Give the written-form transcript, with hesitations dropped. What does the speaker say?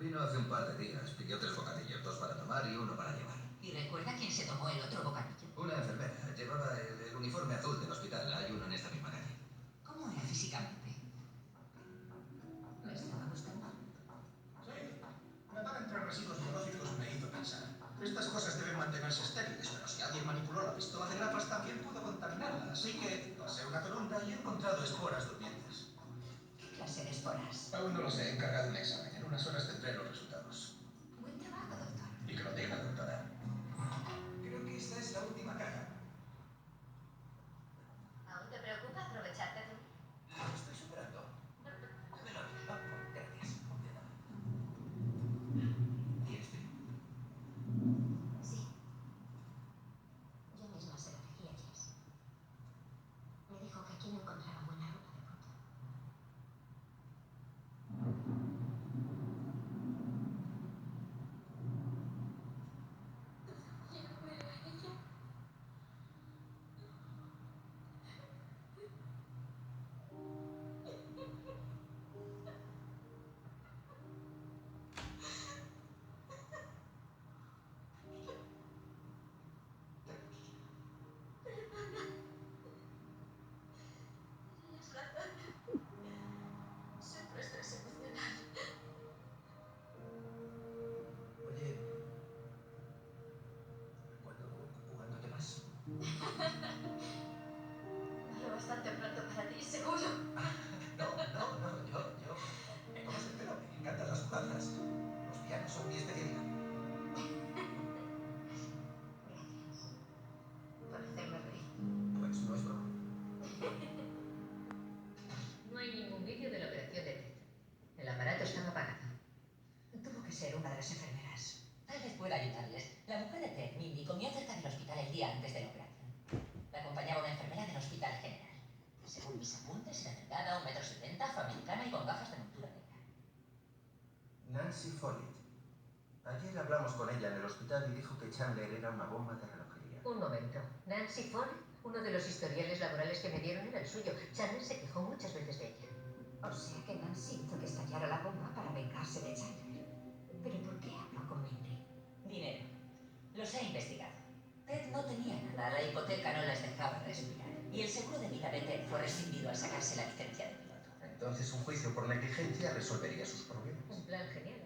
Vino hace un par de días. Pidió 3 bocadillos, 2 para tomar y 1 para llevar. ¿Y recuerda quién se tomó el otro bocadillo? Una enfermera. Llevaba el uniforme azul del hospital. Hay uno en esta misma calle. ¿Cómo era físicamente? ¿Me estaba gustando? Sí. Nadar entre residuos biológicos me hizo pensar. Estas cosas deben mantenerse estériles, pero si alguien manipuló la pistola de grafas también pudo contaminarla. Así que pasé una torunda y he encontrado esporas durmientes. ¿Qué clase de esporas? Aún no lo sé, he encargado un examen. En unas horas tendré los resultados. Buen trabajo, doctor. Y que lo diga, doctora. Creo que esta es la última caja. ¿Aún te preocupa aprovecharte de mí? Lo estoy superando. Dámelo. Gracias. ¿Tienes frío? Sí. Yo misma se lo decía a Jess. Me dijo que aquí no encontraba buena ropa de punta. Quiero ver a ella. Tienes razón. Sufro estrés emocional. Oye, ¿cuándo te vas? No lo bastante pronto para ti, seguro. No. Yo me comes el pelo. Me encantan las mudanzas. Los viajes son mi especialidad. Gracias por hacerme reír. Pues no es broma. No hay ningún vídeo de la operación de Ted. El aparato estaba apagado. Tuvo que ser una de las enfermeras. Tal vez pueda ayudarles. La mujer de Ted, Mindy, comió cerca del hospital el día antes de la operación. La acompañaba una enfermera del Hospital General. Según mis apuntes, era delgada, 1,70 m, afroamericana y con gafas de montura negra. Nancy Follett. Ayer hablamos con ella en el hospital y dijo que Chandler era una bomba de relojería. Un momento. Nancy Follett, uno de los historiales laborales que me dieron era el suyo. Chandler se quejó muchas veces de ella. O sea que Nancy hizo que estallara la bomba para vengarse de Chandler. ¿Pero por qué habló con Mindy? Dinero. Los he investigado. Ted no tenía nada, la hipoteca no les dejaba respirar. Y el seguro de vida de Ted fue rescindido al sacarse la licencia de piloto. Entonces un juicio por negligencia resolvería sus problemas. Un plan genial.